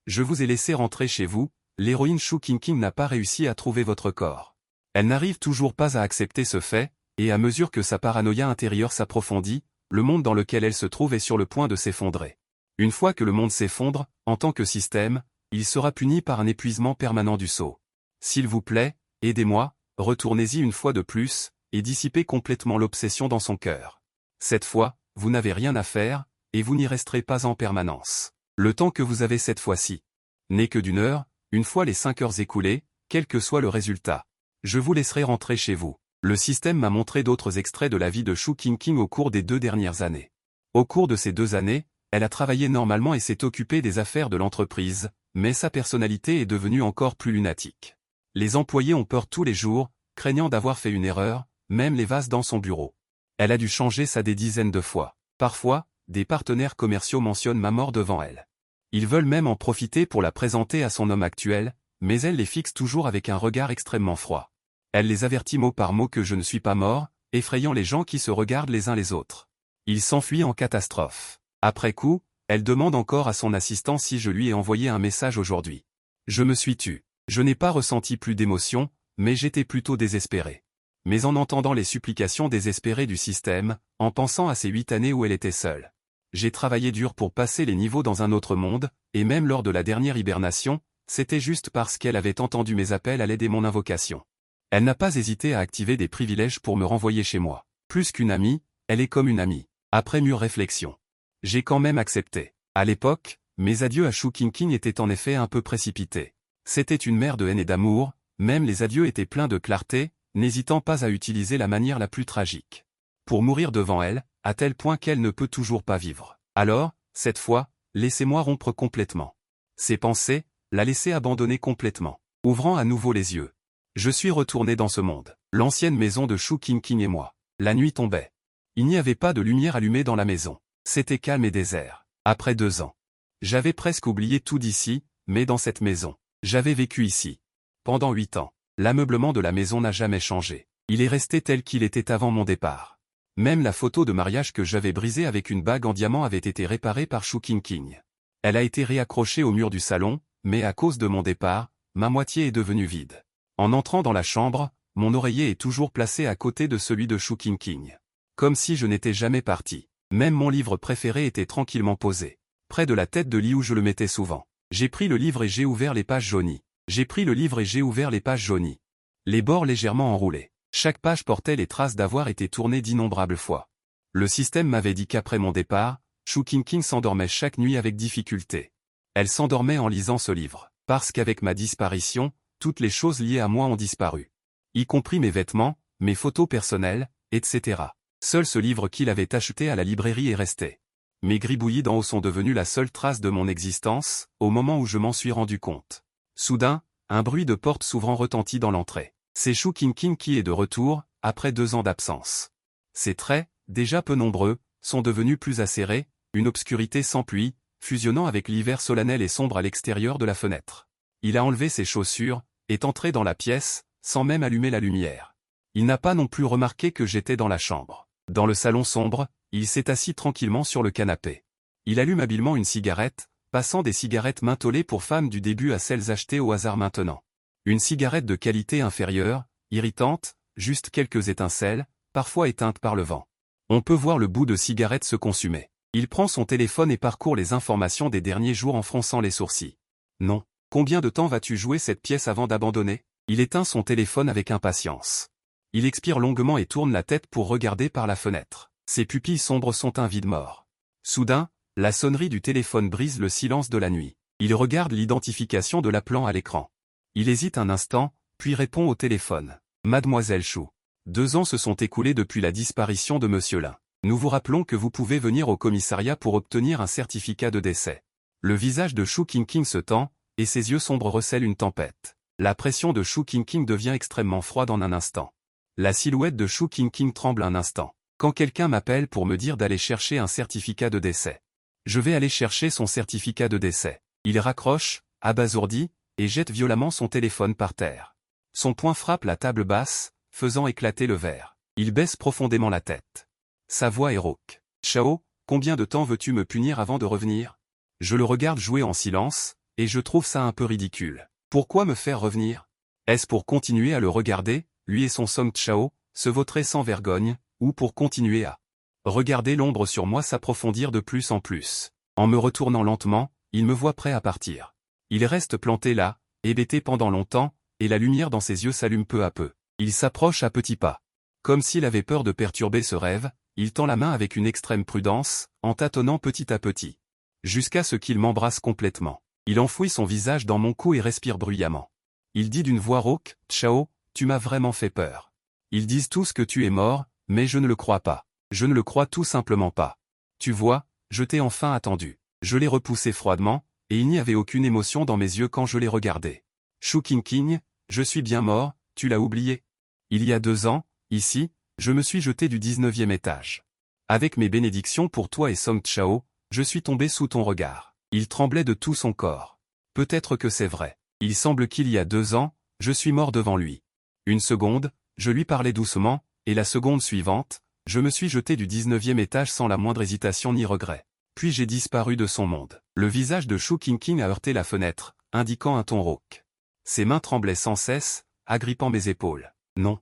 Je vous ai laissé rentrer chez vous, l'héroïne Shu Qingqing n'a pas réussi à trouver votre corps. Elle n'arrive toujours pas à accepter ce fait, et à mesure que sa paranoïa intérieure s'approfondit, le monde dans lequel elle se trouve est sur le point de s'effondrer. Une fois que le monde s'effondre, en tant que système, il sera puni par un épuisement permanent du sceau. S'il vous plaît, aidez-moi, retournez-y une fois de plus, et dissiper complètement l'obsession dans son cœur. Cette fois, vous n'avez rien à faire, et vous n'y resterez pas en permanence. Le temps que vous avez cette fois-ci n'est que d'une heure, une fois les 5 heures écoulées, quel que soit le résultat. Je vous laisserai rentrer chez vous. Le système m'a montré d'autres extraits de la vie de Shu Qingqing au cours des 2 dernières années. Au cours de ces 2 années, elle a travaillé normalement et s'est occupée des affaires de l'entreprise, mais sa personnalité est devenue encore plus lunatique. Les employés ont peur tous les jours, craignant d'avoir fait une erreur, même les vases dans son bureau. Elle a dû changer ça des dizaines de fois. Parfois, des partenaires commerciaux mentionnent ma mort devant elle. Ils veulent même en profiter pour la présenter à son homme actuel, mais elle les fixe toujours avec un regard extrêmement froid. Elle les avertit mot par mot que je ne suis pas mort, effrayant les gens qui se regardent les uns les autres. Ils s'enfuient en catastrophe. Après coup, elle demande encore à son assistant si je lui ai envoyé un message aujourd'hui. Je me suis tu. Je n'ai pas ressenti plus d'émotion, mais j'étais plutôt désespéré. Mais en entendant les supplications désespérées du système, en pensant à ces 8 années où elle était seule. J'ai travaillé dur pour passer les niveaux dans un autre monde, et même lors de la dernière hibernation, c'était juste parce qu'elle avait entendu mes appels à l'aide et mon invocation. Elle n'a pas hésité à activer des privilèges pour me renvoyer chez moi. Plus qu'une amie, elle est comme une amie. Après mûre réflexion, j'ai quand même accepté. À l'époque, mes adieux à Shu Qingqing étaient en effet un peu précipités. C'était une mer de haine et d'amour, même les adieux étaient pleins de clarté, n'hésitant pas à utiliser la manière la plus tragique. Pour mourir devant elle, à tel point qu'elle ne peut toujours pas vivre. Alors, cette fois, laissez-moi rompre complètement. Ses pensées, la laisser abandonner complètement. Ouvrant à nouveau les yeux. Je suis retourné dans ce monde. L'ancienne maison de Shu Qingqing et moi. La nuit tombait. Il n'y avait pas de lumière allumée dans la maison. C'était calme et désert. Après 2 ans. J'avais presque oublié tout d'ici, mais dans cette maison. J'avais vécu ici. Pendant 8 ans. L'ameublement de la maison n'a jamais changé. Il est resté tel qu'il était avant mon départ. Même la photo de mariage que j'avais brisée avec une bague en diamant avait été réparée par Shu Qingqing. Elle a été réaccrochée au mur du salon, mais à cause de mon départ, ma moitié est devenue vide. En entrant dans la chambre, mon oreiller est toujours placé à côté de celui de Shu Qingqing. Comme si je n'étais jamais parti. Même mon livre préféré était tranquillement posé. Près de la tête de lit où je le mettais souvent. J'ai pris le livre et j'ai ouvert les pages jaunies. J'ai pris le livre et j'ai ouvert les pages jaunies. Les bords légèrement enroulés. Chaque page portait les traces d'avoir été tournée d'innombrables fois. Le système m'avait dit qu'après mon départ, Shu Qingqing s'endormait chaque nuit avec difficulté. Elle s'endormait en lisant ce livre, parce qu'avec ma disparition, toutes les choses liées à moi ont disparu. Y compris mes vêtements, mes photos personnelles, etc. Seul ce livre qu'il avait acheté à la librairie est resté. Mes gribouillis d'en haut sont devenus la seule trace de mon existence, au moment où je m'en suis rendu compte. Soudain, un bruit de porte s'ouvrant retentit dans l'entrée. C'est Shu Qingqing qui est de retour, après 2 ans d'absence. Ses traits, déjà peu nombreux, sont devenus plus acérés, une obscurité sans pluie, fusionnant avec l'hiver solennel et sombre à l'extérieur de la fenêtre. Il a enlevé ses chaussures, est entré dans la pièce, sans même allumer la lumière. Il n'a pas non plus remarqué que j'étais dans la chambre. Dans le salon sombre, il s'est assis tranquillement sur le canapé. Il allume habilement une cigarette, passant des cigarettes mentholées pour femmes du début à celles achetées au hasard maintenant. Une cigarette de qualité inférieure, irritante, juste quelques étincelles, parfois éteintes par le vent. On peut voir le bout de cigarette se consumer. Il prend son téléphone et parcourt les informations des derniers jours en fronçant les sourcils. Non. Combien de temps vas-tu jouer cette pièce avant d'abandonner? Il éteint son téléphone avec impatience. Il expire longuement et tourne la tête pour regarder par la fenêtre. Ses pupilles sombres sont un vide mort. Soudain, la sonnerie du téléphone brise le silence de la nuit. Il regarde l'identification de l'appelant à l'écran. Il hésite un instant, puis répond au téléphone. Mademoiselle Chou. 2 ans se sont écoulés depuis la disparition de Monsieur Lin. Nous vous rappelons que vous pouvez venir au commissariat pour obtenir un certificat de décès. Le visage de Shu Qingqing se tend, et ses yeux sombres recèlent une tempête. La pression de Shu Qingqing devient extrêmement froide en un instant. La silhouette de Shu Qingqing tremble un instant. Quand quelqu'un m'appelle pour me dire d'aller chercher un certificat de décès. Je vais aller chercher son certificat de décès. Il raccroche, abasourdi, et jette violemment son téléphone par terre. Son poing frappe la table basse, faisant éclater le verre. Il baisse profondément la tête. Sa voix est rauque. Chao, combien de temps veux-tu me punir avant de revenir? Je le regarde jouer en silence, et je trouve ça un peu ridicule. Pourquoi me faire revenir? Est-ce pour continuer à le regarder, lui et son Song Chao, se vautrer sans vergogne, ou pour continuer à regarder l'ombre sur moi s'approfondir de plus en plus? En me retournant lentement, il me voit prêt à partir. Il reste planté là, hébété pendant longtemps, et la lumière dans ses yeux s'allume peu à peu. Il s'approche à petits pas. Comme s'il avait peur de perturber ce rêve, il tend la main avec une extrême prudence, en tâtonnant petit à petit. Jusqu'à ce qu'il m'embrasse complètement. Il enfouit son visage dans mon cou et respire bruyamment. Il dit d'une voix rauque, « Chao, tu m'as vraiment fait peur. Ils disent tous que tu es mort, mais je ne le crois pas. Je ne le crois tout simplement pas. Tu vois, je t'ai enfin attendu. » Je l'ai repoussé froidement, et il n'y avait aucune émotion dans mes yeux quand je l'ai regardé. « Shu Qingqing, je suis bien mort, tu l'as oublié. Il y a 2 ans, ici, je me suis jeté du 19e étage. Avec mes bénédictions pour toi et Song Chao, je suis tombé sous ton regard. » Il tremblait de tout son corps. Peut-être que c'est vrai. Il semble qu'il y a 2 ans, je suis mort devant lui. Une seconde, je lui parlais doucement, et la seconde suivante, je me suis jeté du 19e étage sans la moindre hésitation ni regret. Puis j'ai disparu de son monde. Le visage de Shu Qingqing a heurté la fenêtre, indiquant un ton rauque. Ses mains tremblaient sans cesse, agrippant mes épaules. Non.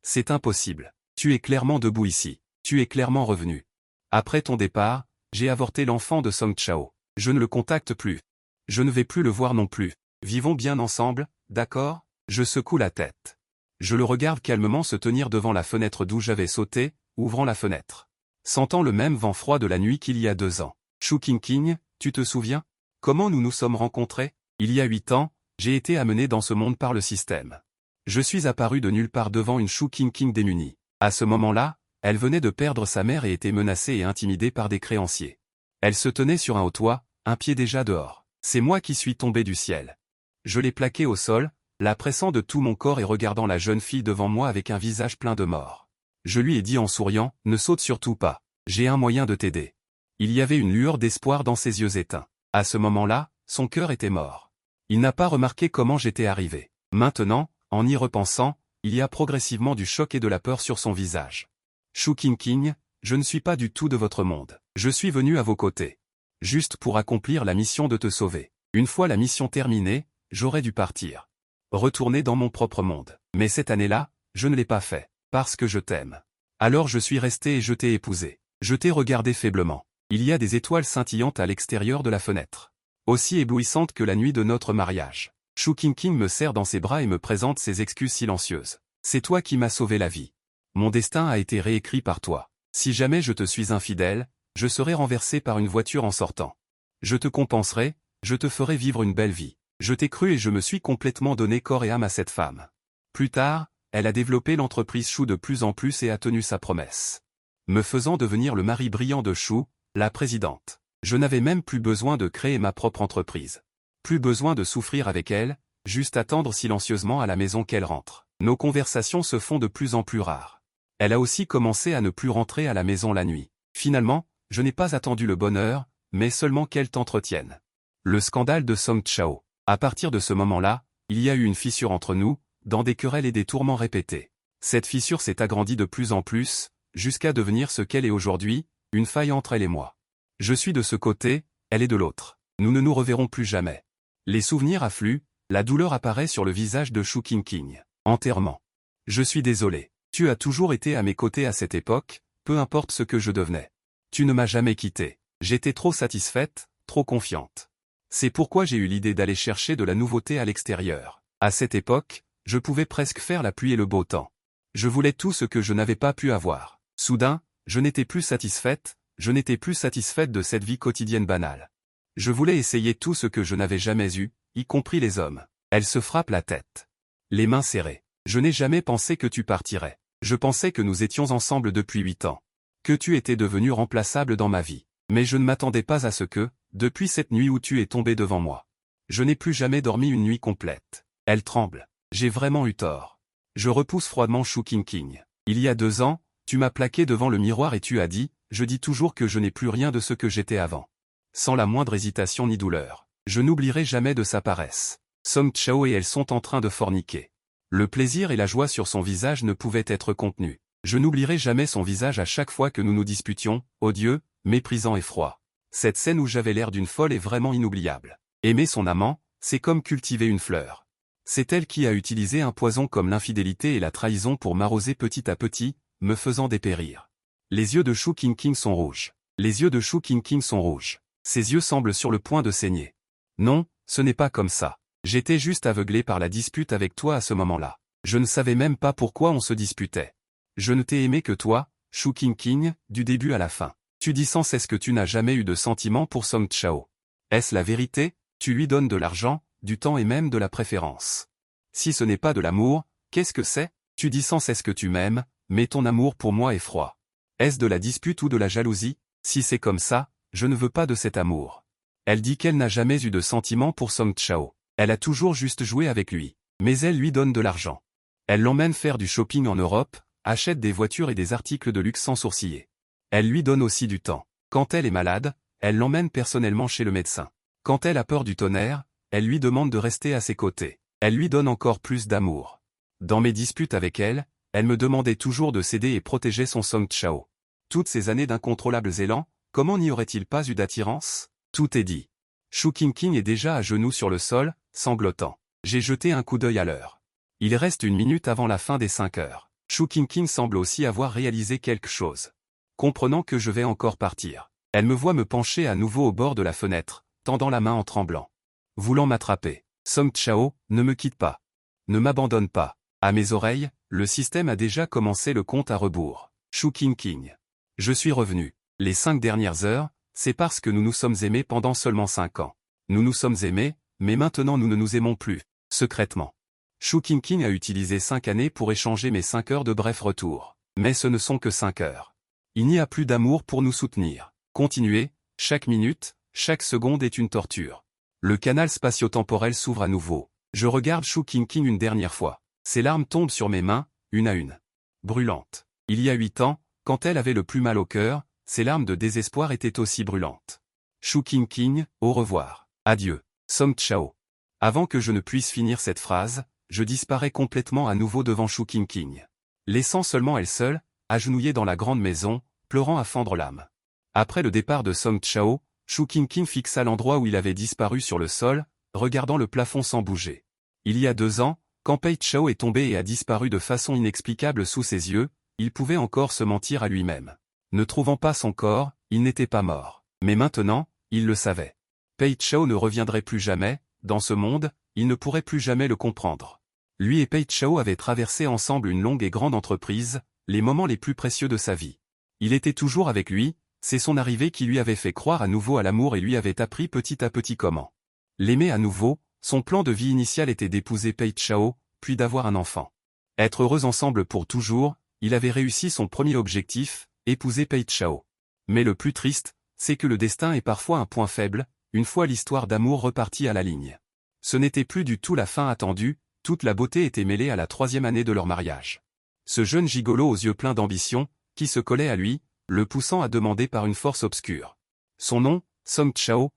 C'est impossible. Tu es clairement debout ici. Tu es clairement revenu. Après ton départ, j'ai avorté l'enfant de Song Chao. Je ne le contacte plus. Je ne vais plus le voir non plus. Vivons bien ensemble, d'accord? Je secoue la tête. Je le regarde calmement se tenir devant la fenêtre d'où j'avais sauté, ouvrant la fenêtre. Sentant le même vent froid de la nuit qu'il y a 2 ans. Shu Qingqing, tu te souviens? Comment nous nous sommes rencontrés? Il y a 8 ans, j'ai été amené dans ce monde par le système. Je suis apparu de nulle part devant une Shu Qingqing démunie. À ce moment-là, elle venait de perdre sa mère et était menacée et intimidée par des créanciers. Elle se tenait sur un haut toit, un pied déjà dehors. C'est moi qui suis tombé du ciel. Je l'ai plaquée au sol, la pressant de tout mon corps et regardant la jeune fille devant moi avec un visage plein de mort. Je lui ai dit en souriant, ne saute surtout pas. J'ai un moyen de t'aider. Il y avait une lueur d'espoir dans ses yeux éteints. À ce moment-là, son cœur était mort. Il n'a pas remarqué comment j'étais arrivé. Maintenant, en y repensant, il y a progressivement du choc et de la peur sur son visage. Shu Qingqing, je ne suis pas du tout de votre monde. Je suis venu à vos côtés. Juste pour accomplir la mission de te sauver. Une fois la mission terminée, j'aurais dû partir. Retourner dans mon propre monde. Mais cette année-là, je ne l'ai pas fait. Parce que je t'aime. Alors je suis resté et je t'ai épousé. Je t'ai regardé faiblement. Il y a des étoiles scintillantes à l'extérieur de la fenêtre. Aussi éblouissantes que la nuit de notre mariage. Shu Qingqing me serre dans ses bras et me présente ses excuses silencieuses. C'est toi qui m'as sauvé la vie. Mon destin a été réécrit par toi. Si jamais je te suis infidèle, je serai renversé par une voiture en sortant. Je te compenserai, je te ferai vivre une belle vie. Je t'ai cru et je me suis complètement donné corps et âme à cette femme. Plus tard, elle a développé l'entreprise Shu de plus en plus et a tenu sa promesse. Me faisant devenir le mari brillant de Shu, la présidente. Je n'avais même plus besoin de créer ma propre entreprise. Plus besoin de souffrir avec elle, juste attendre silencieusement à la maison qu'elle rentre. Nos conversations se font de plus en plus rares. Elle a aussi commencé à ne plus rentrer à la maison la nuit. Finalement, je n'ai pas attendu le bonheur, mais seulement qu'elle t'entretienne. Le scandale de Song Chao. À partir de ce moment-là, il y a eu une fissure entre nous, dans des querelles et des tourments répétés. Cette fissure s'est agrandie de plus en plus, jusqu'à devenir ce qu'elle est aujourd'hui, une faille entre elle et moi. Je suis de ce côté, elle est de l'autre. Nous ne nous reverrons plus jamais. Les souvenirs affluent, la douleur apparaît sur le visage de Shu Qingqing. Enterrement. Je suis désolé. Tu as toujours été à mes côtés à cette époque, peu importe ce que je devenais. Tu ne m'as jamais quitté. J'étais trop satisfaite, trop confiante. C'est pourquoi j'ai eu l'idée d'aller chercher de la nouveauté à l'extérieur. À cette époque, je pouvais presque faire la pluie et le beau temps. Je voulais tout ce que je n'avais pas pu avoir. Soudain, je n'étais plus satisfaite de cette vie quotidienne banale. Je voulais essayer tout ce que je n'avais jamais eu, y compris les hommes. Elle se frappe la tête. Les mains serrées. Je n'ai jamais pensé que tu partirais. Je pensais que nous étions ensemble depuis 8 ans. Que tu étais devenu remplaçable dans ma vie. Mais je ne m'attendais pas à ce que, depuis cette nuit où tu es tombé devant moi. Je n'ai plus jamais dormi une nuit complète. Elle tremble. J'ai vraiment eu tort. Je repousse froidement Shu Qingqing. Il y a 2 ans, tu m'as plaqué devant le miroir et tu as dit, je dis toujours que je n'ai plus rien de ce que j'étais avant. Sans la moindre hésitation ni douleur. Je n'oublierai jamais de sa paresse. Song Chao et elle sont en train de forniquer. Le plaisir et la joie sur son visage ne pouvaient être contenus. Je n'oublierai jamais son visage à chaque fois que nous nous disputions, odieux, méprisant et froid. Cette scène où j'avais l'air d'une folle est vraiment inoubliable. Aimer son amant, c'est comme cultiver une fleur. C'est elle qui a utilisé un poison comme l'infidélité et la trahison pour m'arroser petit à petit, me faisant dépérir. Les yeux de Shu Qingqing sont rouges. Les yeux de Shu Qingqing sont rouges. Ses yeux semblent sur le point de saigner. Non, ce n'est pas comme ça. J'étais juste aveuglé par la dispute avec toi à ce moment-là. Je ne savais même pas pourquoi on se disputait. Je ne t'ai aimé que toi, Shu Qingqing, du début à la fin. Tu dis sans cesse que tu n'as jamais eu de sentiment pour Song Chao. Est-ce la vérité? Tu lui donnes de l'argent, du temps et même de la préférence. Si ce n'est pas de l'amour, qu'est-ce que c'est? Tu dis sans cesse que tu m'aimes, mais ton amour pour moi est froid. Est-ce de la dispute ou de la jalousie? Si c'est comme ça, je ne veux pas de cet amour. Elle dit qu'elle n'a jamais eu de sentiment pour Song Chao. Elle a toujours juste joué avec lui. Mais elle lui donne de l'argent. Elle l'emmène faire du shopping en Europe, achète des voitures et des articles de luxe sans sourciller. Elle lui donne aussi du temps. Quand elle est malade, elle l'emmène personnellement chez le médecin. Quand elle a peur du tonnerre, elle lui demande de rester à ses côtés. Elle lui donne encore plus d'amour. Dans mes disputes avec elle, elle me demandait toujours de céder et protéger son Song Chao. Toutes ces années d'incontrôlables élans, comment n'y aurait-il pas eu d'attirance? Tout est dit. Shu Qingqing est déjà à genoux sur le sol, sanglotant. J'ai jeté un coup d'œil à l'heure. Il reste 1 minute avant la fin des 5 heures. Shu Qingqing semble aussi avoir réalisé quelque chose. Comprenant que je vais encore partir, elle me voit me pencher à nouveau au bord de la fenêtre, tendant la main en tremblant. Voulant m'attraper. Song Chao, ne me quitte pas. Ne m'abandonne pas. À mes oreilles, le système a déjà commencé le compte à rebours. Shu Qingqing. Je suis revenu. Les 5 dernières heures, c'est parce que nous nous sommes aimés pendant seulement 5 ans. Nous nous sommes aimés, mais maintenant nous ne nous aimons plus, secrètement. Shu Qingqing a utilisé 5 années pour échanger mes 5 heures de bref retour. Mais ce ne sont que 5 heures. Il n'y a plus d'amour pour nous soutenir. Continuer, chaque minute, chaque seconde est une torture. Le canal spatio-temporel s'ouvre à nouveau. Je regarde Shu Qingqing une dernière fois. Ses larmes tombent sur mes mains, une à une. Brûlantes. Il y a 8 ans, quand elle avait le plus mal au cœur, ses larmes de désespoir étaient aussi brûlantes. Shu Qingqing, au revoir. Adieu. Song Chao. Avant que je ne puisse finir cette phrase, je disparais complètement à nouveau devant Shu Qingqing. Laissant seulement elle seule, agenouillée dans la grande maison, pleurant à fendre l'âme. Après le départ de Song Chao, Shu Qingqing fixa l'endroit où il avait disparu sur le sol, regardant le plafond sans bouger. Il y a 2 ans, quand Pei Chao est tombé et a disparu de façon inexplicable sous ses yeux, il pouvait encore se mentir à lui-même. Ne trouvant pas son corps, il n'était pas mort. Mais maintenant, il le savait. Pei Chao ne reviendrait plus jamais, dans ce monde, il ne pourrait plus jamais le comprendre. Lui et Pei Chao avaient traversé ensemble une longue et grande entreprise, les moments les plus précieux de sa vie. Il était toujours avec lui, c'est son arrivée qui lui avait fait croire à nouveau à l'amour et lui avait appris petit à petit comment l'aimer à nouveau. Son plan de vie initial était d'épouser Pei Chao, puis d'avoir un enfant. Être heureux ensemble pour toujours, il avait réussi son premier objectif, épouser Pei Chao. Mais le plus triste, c'est que le destin est parfois un point faible, une fois l'histoire d'amour repartie à la ligne. Ce n'était plus du tout la fin attendue, toute la beauté était mêlée à la 3e année de leur mariage. Ce jeune gigolo aux yeux pleins d'ambition, qui se collait à lui, le poussant à demander par une force obscure. Son nom, Song Chao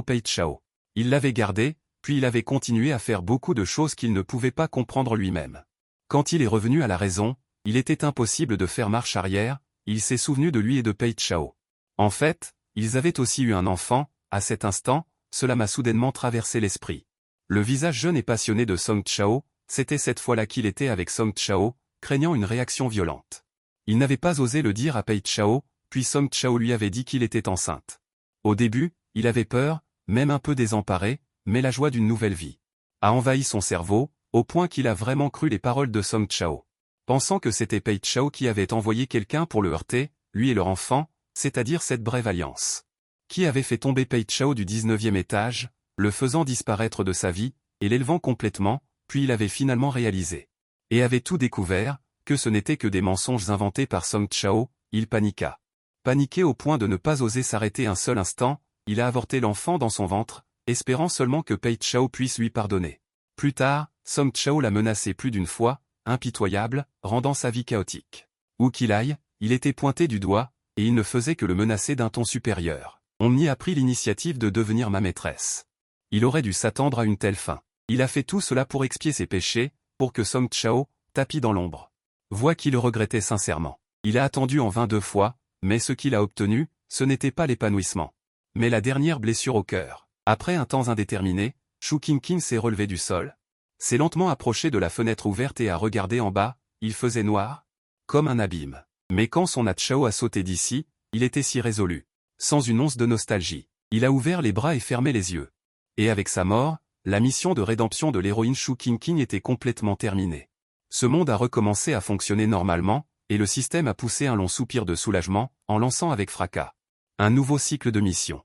Pei Chao. Il l'avait gardé, puis il avait continué à faire beaucoup de choses qu'il ne pouvait pas comprendre lui-même. Quand il est revenu à la raison, il était impossible de faire marche arrière, il s'est souvenu de lui et de Pei Chao. En fait, ils avaient aussi eu un enfant, à cet instant, cela m'a soudainement traversé l'esprit. Le visage jeune et passionné de Song Chao, c'était cette fois-là qu'il était avec Song Chao, craignant une réaction violente. Il n'avait pas osé le dire à Pei Chao, puis Song Chao lui avait dit qu'il était enceinte. Au début, il avait peur, même un peu désemparé, mais la joie d'une nouvelle vie a envahi son cerveau, au point qu'il a vraiment cru les paroles de Song Chao. Pensant que c'était Pei Chao qui avait envoyé quelqu'un pour le heurter, lui et leur enfant, c'est-à-dire cette brève alliance. Qui avait fait tomber Pei Chao du 19e étage, le faisant disparaître de sa vie, et l'élevant complètement, puis il avait finalement réalisé. Et avait tout découvert, que ce n'était que des mensonges inventés par Song Chao, il paniqua. Paniqué au point de ne pas oser s'arrêter un seul instant, il a avorté l'enfant dans son ventre, espérant seulement que Pei Chao puisse lui pardonner. Plus tard, Song Chao l'a menacé plus d'une fois, impitoyable, rendant sa vie chaotique. Où qu'il aille, il était pointé du doigt, et il ne faisait que le menacer d'un ton supérieur. On y a pris l'initiative de devenir ma maîtresse. Il aurait dû s'attendre à une telle fin. Il a fait tout cela pour expier ses péchés, pour que Song Chao, tapis dans l'ombre, voit qu'il le regrettait sincèrement. Il a attendu en vain 2 fois, mais ce qu'il a obtenu, ce n'était pas l'épanouissement, mais la dernière blessure au cœur. Après un temps indéterminé, Shu Qingqing s'est relevé du sol. S'est lentement approché de la fenêtre ouverte et a regardé en bas, il faisait noir, comme un abîme. Mais quand son Chao a sauté d'ici, il était si résolu. Sans une once de nostalgie, il a ouvert les bras et fermé les yeux. Et avec sa mort, la mission de rédemption de l'héroïne Shu Qingqing était complètement terminée. Ce monde a recommencé à fonctionner normalement, Et le système a poussé un long soupir de soulagement, en lançant avec fracas un nouveau cycle de mission.